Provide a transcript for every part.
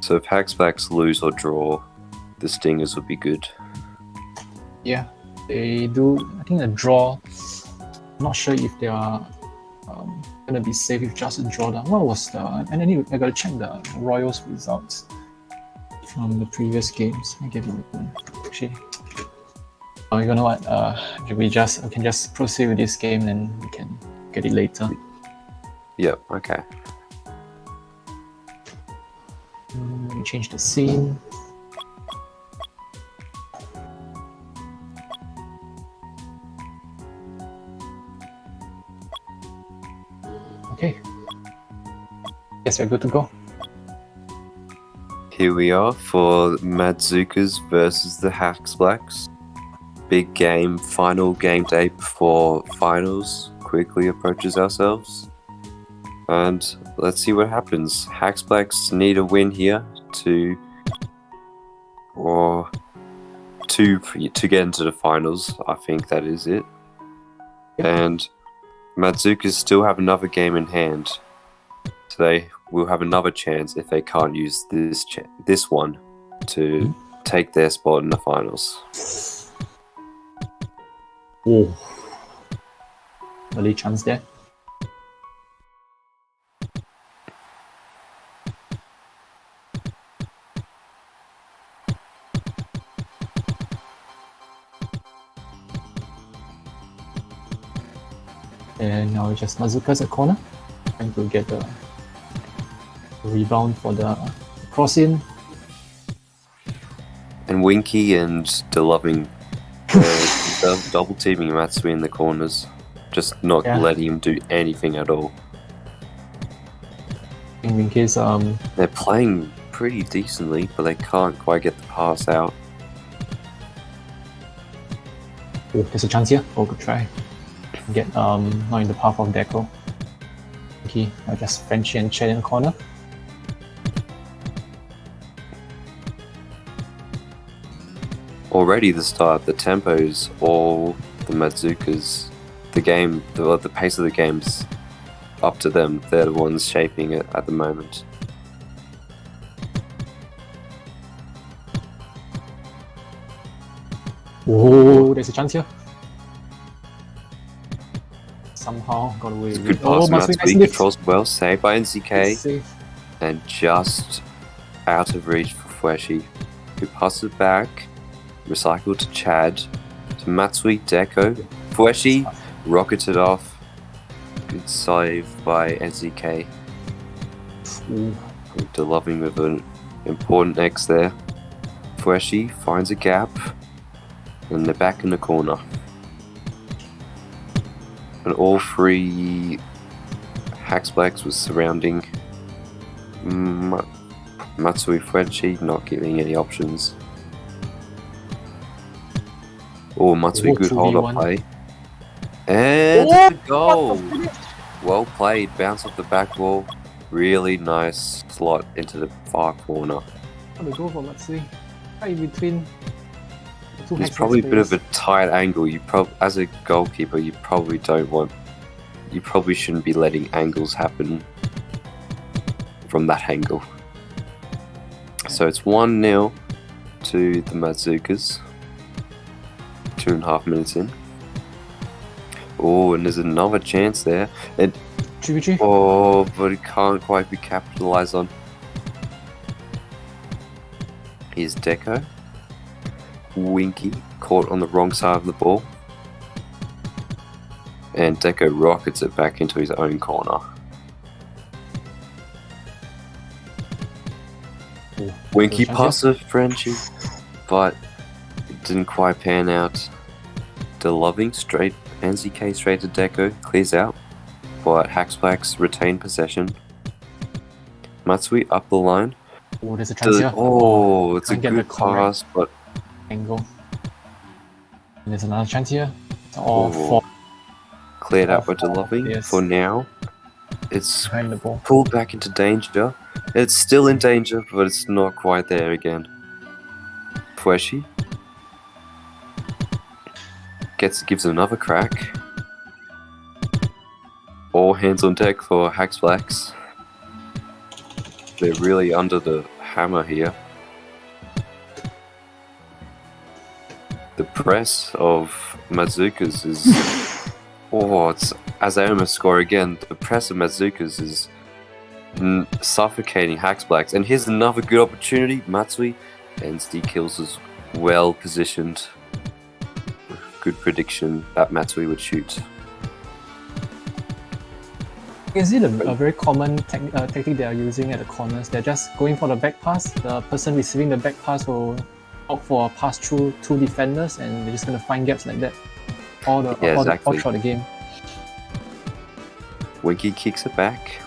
So if Haxblacks lose or draw, the Stingers would be good. Yeah, they do. I think a draw. Not sure if they are gonna be safe with just a draw. What was the? And I gotta check the Royals results from the previous games. I get it open. Actually, oh, you know what? We can just proceed with this game, and we can get it later. Yep. Okay. Let me change the scene. Okay. Guess we're good to go. Here we are for Matzookas versus the Haxblacks. Big game, final game day before finals quickly approaches ourselves. And let's see what happens. Haxblacks need a win here to get into the finals. I think that is it. And Matzookas still have another game in hand. So they will have another chance if they can't use this one to take their spot in the finals. Oh, early chance there. And now just Matzookas at corner, trying to get the rebound for the cross-in. And Winky and DeLoving double teaming Matsui in the corners, just not letting him do anything at all. In case they're playing pretty decently, but they can't quite get the pass out. Oh, there's a chance here. Oh, good try. Get not in the path of Deco. Okay, I just Frenchy and Chad in the corner. Already the start, the tempos, all the Matzookas, the pace of the game's up to them. They're the ones shaping it at the moment. Oh, there's a chance here. Somehow got away with it. Good pass, Matsui controls well, saved by NZK, and just out of reach for Fueshi, who passes it back, recycled to Chad, to Matsui, Deco, Fueshi rocketed off, good save by NZK. DeLoving with an important X there. Fueshi finds a gap, and they're back in the corner. And all three Haxblacks was surrounding Matsui Frenchy, not giving any options. Oh, Matsui, good hold-up play. And it's a goal! Well played, bounce off the back wall. Really nice slot into the far corner. What a goal for Matsui. Right in between. It's probably a bit of a tight angle. As a goalkeeper, you probably shouldn't be letting angles happen from that angle. So it's 1-0 to the Matzookas. 2.5 minutes in. Oh, and there's another chance there. Oh, but it can't quite be capitalized on. Here's Deco. Winky caught on the wrong side of the ball, and Deco rockets it back into his own corner. Winky pass of Frenchy, but it didn't quite pan out. DeLoving straight, NZK straight to Deco, clears out, but Haxblacks retain possession. Matsui up the line. Oh, there's a chance here. Oh, it's a good pass, but angle. And there's another chance here. Cleared out by DeLoving for now. It's behind the ball. Pulled back into danger. It's still in danger, but it's not quite there again. Fueshi gives another crack. All hands on deck for Haxblacks. They're really under the hammer here. The press of Matzookas is... it's as I almost score again. The press of Matzookas is suffocating Haxblacks. And here's another good opportunity. Matsui and SD kills is well positioned. Good prediction that Matsui would shoot. Is it a very common tactic they are using at the corners? They're just going for the back pass. The person receiving the back pass will opt for a pass through two defenders, and they're just going to find gaps like that all throughout the game. Winky kicks it back.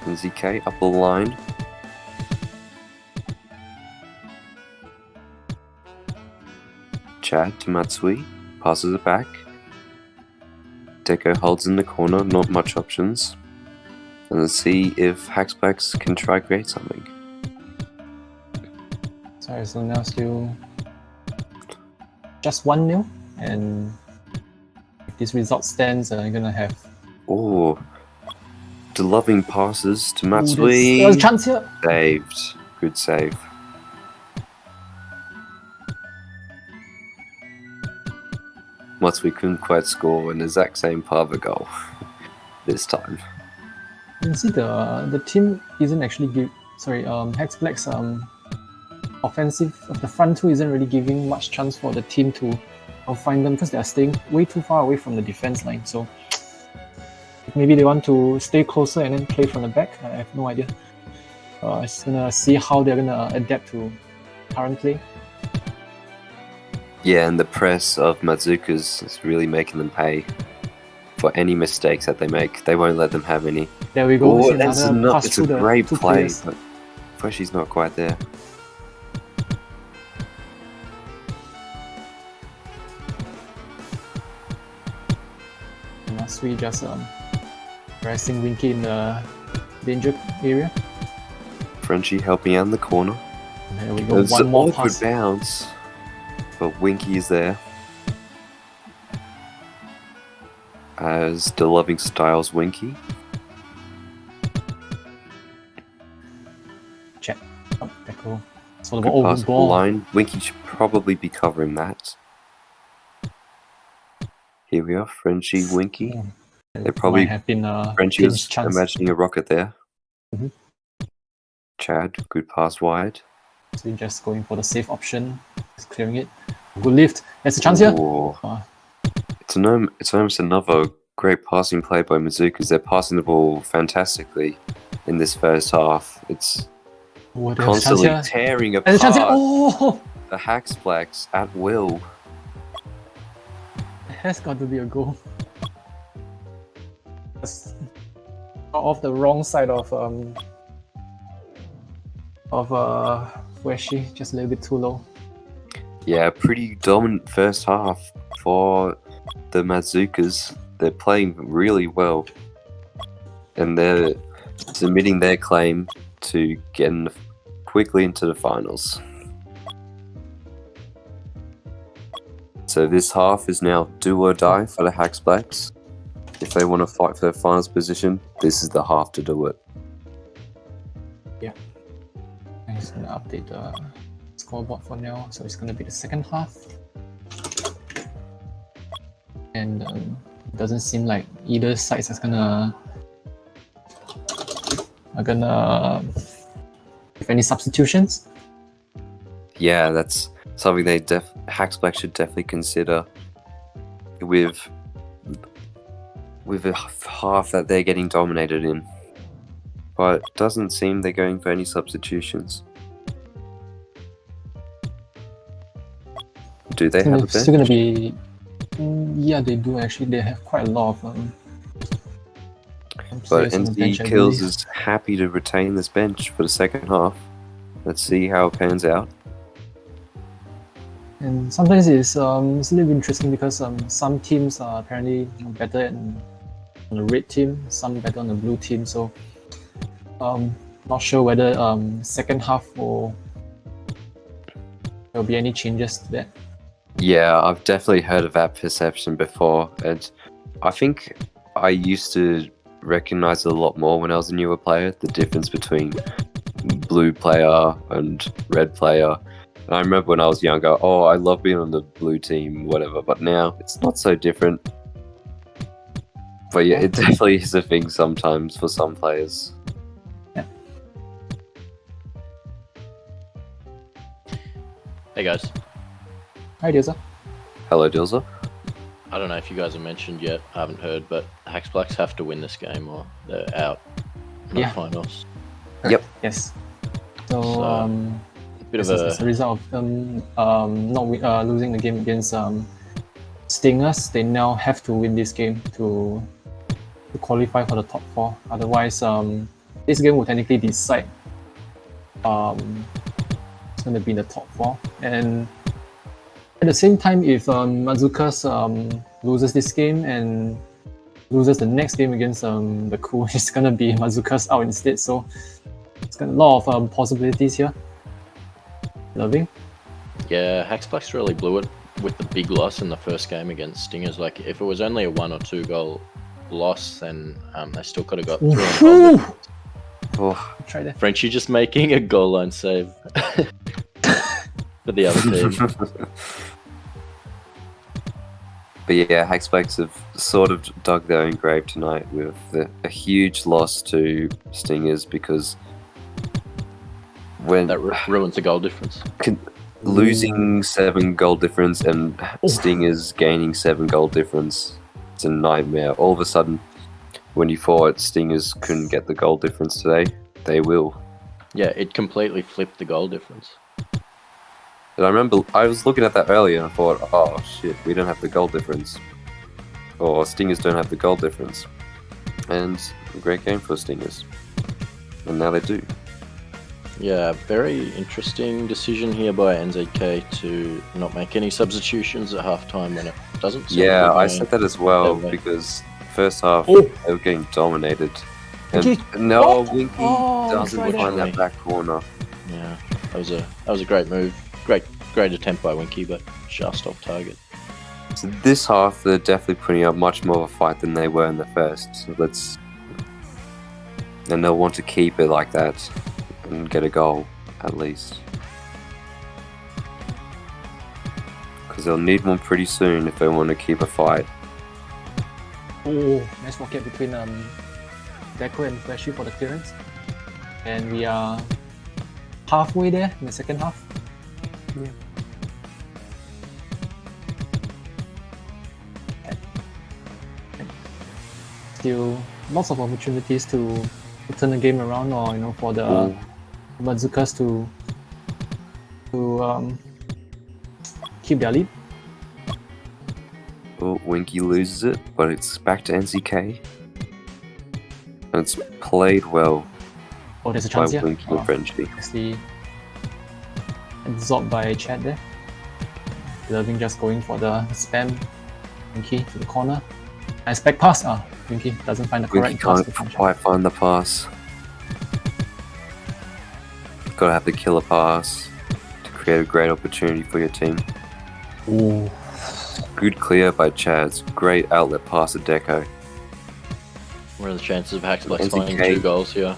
And ZK up the line. Chad to Matsui, passes it back. Deco holds in the corner, not much options. And let's see if Haxblacks can try create something. Sorry, so now still just 1-0, and if this result stands, you're gonna have... Oh, the loving passes to Matsui. There's a chance here. Saved. Good save. Matsui couldn't quite score an exact same part of a goal this time. You can see the team isn't actually Haxblacks offensive of the front two isn't really giving much chance for the team to find them because they are staying way too far away from the defense line. So maybe they want to stay closer and then play from the back. I have no idea. Just gonna see how they're gonna adapt to current play. Yeah, and the press of Matzookas is really making them pay for any mistakes that they make. They won't let them have any. There we go. Oh, it's a great play, but Freshy's not quite there. Matsui just pressing Winky in the danger area. Frenchie helping out in the corner. There we go. It's One an more awkward pass. bounce, but Winky is there. As the loving styles Winky. Check. Oh, Deco. So Good pass ball. line. Winky should probably be covering that. Here we are, Frenchie, Winky. They probably have been Frenchie was imagining a rocket there. Mhm. Chad, good pass wide. So just going for the safe option, just clearing it. Good lift. There's a chance here. It's almost another great passing play by Matzookas. They're passing the ball fantastically in this first half. It's constantly tearing apart the Haxblacks at will. It has got to be a goal. Just off the wrong side of Weshi, just a little bit too low. Yeah, pretty dominant first half for the Matzookas. They're playing really well, and they're submitting their claim to getting quickly into the finals. So this half is now do or die for the Haxblacks. If they want to fight for their finals position, this is the half to do it. Yeah. I'm just going to update the scoreboard for now. So it's going to be the second half. And it doesn't seem like either side are gonna have any substitutions. Yeah, that's something Haxblacks should definitely consider with a half that they're getting dominated in. But it doesn't seem they're going for any substitutions. Do they have a bench? Still gonna be... yeah, they do actually. They have quite a lot of but NZ Kills is happy to retain this bench for the second half. Let's see how it pans out. And sometimes it's a little interesting because some teams are apparently better on the red team, some better on the blue team. So not sure whether second half there'll be any changes to that. Yeah, I've definitely heard of that perception before, and I think I used to recognize it a lot more when I was a newer player, the difference between blue player and red player. And I remember when I was younger, oh, I love being on the blue team, whatever. But now it's not so different. But yeah, it definitely is a thing sometimes for some players. Yeah. Hey guys. Hi, Dioza. Hello, Dilza. I don't know if you guys have mentioned yet. I haven't heard, but Haxblacks have to win this game or they're out. Not Yeah. finals. Yep. Yes. So, So, Bit of as a a result of them losing the game against Stingers, they now have to win this game to qualify for the top 4. Otherwise, this game will technically decide it's going to be in the top 4. And at the same time, if Matzookas loses this game and loses the next game against the Crew, it's going to be Matzookas out instead. So it's got a lot of possibilities here. Loving. yeah. Haxblacks really blew it with the big loss in the first game against Stingers. Like if it was only a 1 or 2 goal loss, then they still could have got through. Oh, Try that. Frenchie just making a goal line save for the other team. But yeah, Haxblacks have sort of dug their own grave tonight with a huge loss to Stingers because when That ruins the goal difference. losing 7 goal difference and Stingers gaining 7 goal difference, it's a nightmare. All of a sudden, when you thought Stingers couldn't get the goal difference today, they will. Yeah, it completely flipped the goal difference. And I remember I was looking at that earlier and I thought, oh shit, we don't have the goal difference. Or Stingers don't have the goal difference. And a great game for Stingers. And now they do. Yeah, very interesting decision here by NZK to not make any substitutions at halftime when it doesn't. seem Yeah, to be I going said that as well their way. because first half Oh. they were getting dominated. And Winky. no, Winky Oh, doesn't try that. find that back corner. Yeah, that was a great move. Great attempt by Winky, but just off target. So this half they're definitely putting up much more of a fight than they were in the first. So and they'll want to keep it like that and get a goal at least. Because they'll need one pretty soon if they want to keep a fight. Oh, nice rocket between Deco and Flashy for the clearance. And we are halfway there in the second half. Yeah. Still lots of opportunities to turn the game around, or for the Matzookas to keep their lead. Oh, Winky loses it, but it's back to NCK. And it's played well Oh, there's a by chance here. Winky and Frenchie. Actually absorbed by Chad there. Loving just going for the spam. Winky to the corner. Nice back pass. Winky doesn't find the Winky correct pass can't to finish. quite find the pass. Gotta have the killer pass to create a great opportunity for your team. Ooh. Good clear by Chaz. Great outlet pass to Deco. What are the chances of Haxblacks NZK. finding 2 goals here?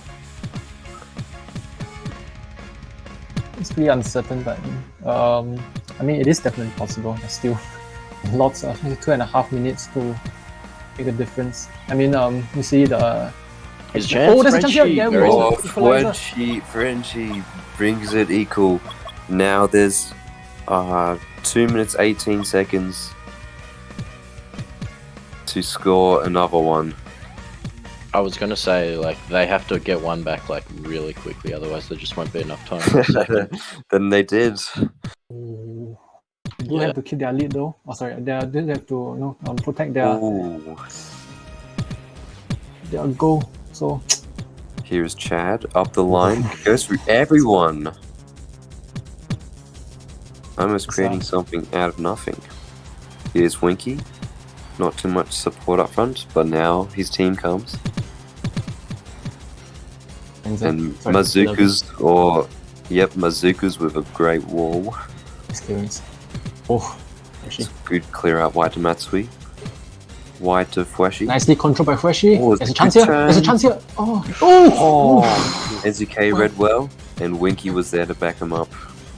It's pretty uncertain, but I mean, it is definitely possible. There's still lots of 2.5 minutes to make a difference. I mean, you see the. His chance. Oh, there's a chance here. Frenchie, Yeah, very oh, good. equalizer. Frenchie brings it equal. Now there's 2 minutes 18 seconds to score another one. I was gonna say they have to get one back really quickly, otherwise there just won't be enough time for a second. Then they did. Oh. They do Yeah. have to keep their lead though. Oh, sorry, they do have to protect their Ooh. goal. So Here's Chad up the line. Goes through everyone. Almost creating something out of nothing. Here's Winky. Not too much support up front, but now his team comes. And Matzookas, Matzookas with a great wall. Experience. Oh, Freshy. Good clear out wide to Matsui. Wide to Freshy. Nicely controlled by Freshy. Oh, There's a chance here. good There's a turn. chance here. Oh, NZK read well. and Winky was there to back him up.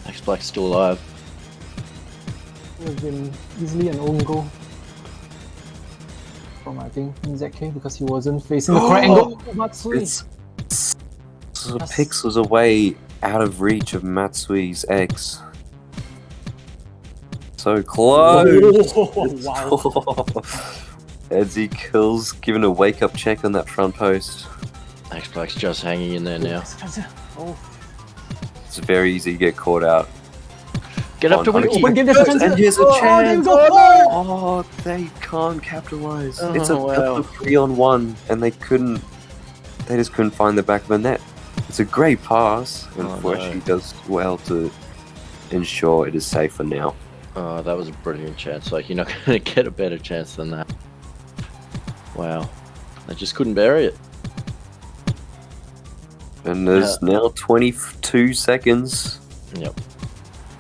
Haxblacks still alive. It would have been easily an own goal from, I think, ZK because he wasn't facing the correct angle. Matsui. It's pixels away, out of reach of Matsui's X. So close! Oh, wow. Edsy kills, giving a wake-up check on that front post. Haxblacks just hanging in there now. Oh. It's very easy to get caught out. Get up to On Winky! Open game, there's a chance. And here's a Oh, chance! there you go. Oh, they can't capitalize. Oh, It's a wow. 3-on-1, and they just couldn't find the back of the net. It's a great pass, and Oh, Freshy no. does well to ensure it is safe for now. Oh, that was a brilliant chance. Like, you're not going to get a better chance than that. Wow. They just couldn't bury it. And there's now 22 seconds. Yep.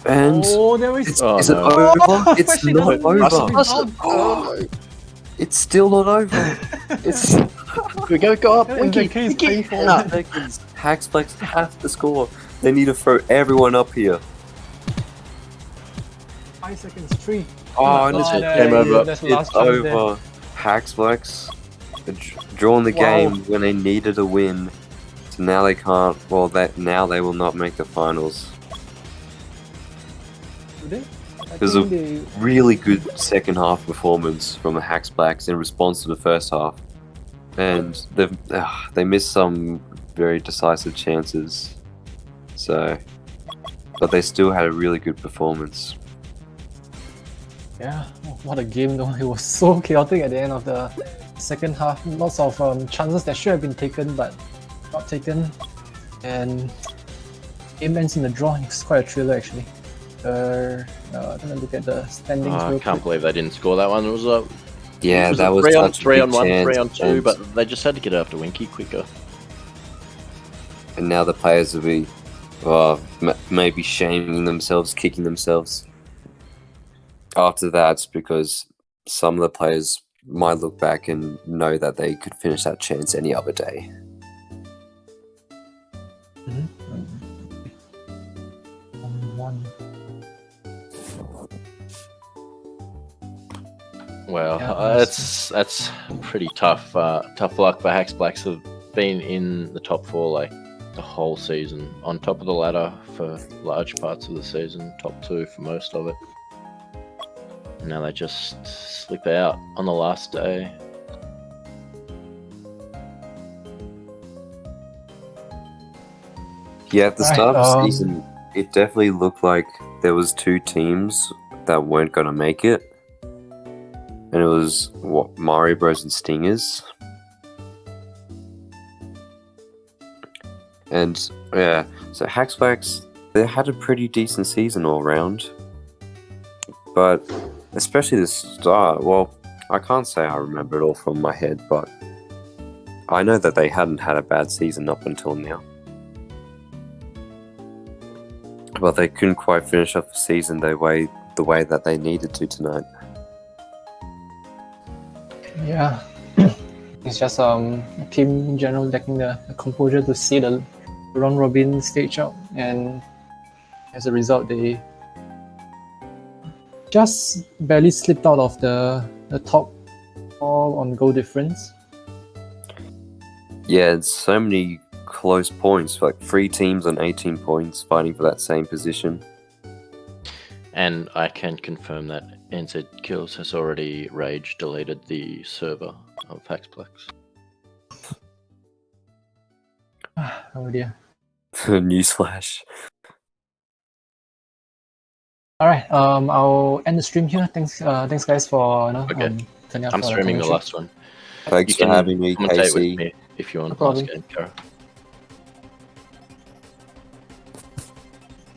And Oh, there is. Oh, is no. it over? Oh, It's Freshy not doesn't- over. Oh, It's still not over. It's we go up, And Winky! ZK is Winky! playing for Nah. seconds. Haxblacks have to score. They need to throw everyone up here. 5 seconds. 3. Oh, and it's there Game over. That's the It's last chance there. over. Haxblacks drawn the Wow. game when they needed a win. So now they can't. Well, now they will not make the finals. Do they? I There's think they. Really good second half performance from the Haxblacks in response to the first half, and they missed some very decisive chances. So, but they still had a really good performance. Yeah, what a game though. It was so chaotic at the end of the second half. Lots of chances that should have been taken but not taken. And game ends in a draw. It's quite a thriller actually. I'm gonna look at the standings Oh, I real can't quick. believe they didn't score that one. It was a Yeah, it was that a was three on such a three big on one, chance, 3 on 2, and- but they just had to get after Winky quicker. And now the players will be, maybe shaming themselves, kicking themselves. After that, because some of the players might look back and know that they could finish that chance any other day. One. Well, Yeah, that's pretty tough. Tough luck for Haxblacks. Have been in the top 4 like the whole season, on top of the ladder for large parts of the season, top 2 for most of it. And now they just slip out on the last day. Yeah, at the Right, start of the season, it definitely looked like there was 2 teams that weren't going to make it. And it was, Mario Bros and Stingers. And, yeah, so Haxblacks, they had a pretty decent season all around. But, especially the start, well, I can't say I remember it all from my head, but I know that they hadn't had a bad season up until now. But they couldn't quite finish off the season the way that they needed to tonight. Yeah. It's just a team in general lacking the composure to see the round robin stage out, and as a result they just barely slipped out of the top 4 on goal difference. Yeah, it's so many close points, like 3 teams on 18 points fighting for that same position. And I can confirm that NZ Kills has already rage deleted the server of Haxblacks. Oh dear. Newsflash. All right. I'll end the stream here. Thanks guys for Okay. turning up. I'm for streaming the commentary. last one. Thanks You for having me, commentate with KC. me if you want No last problem. game, Kara.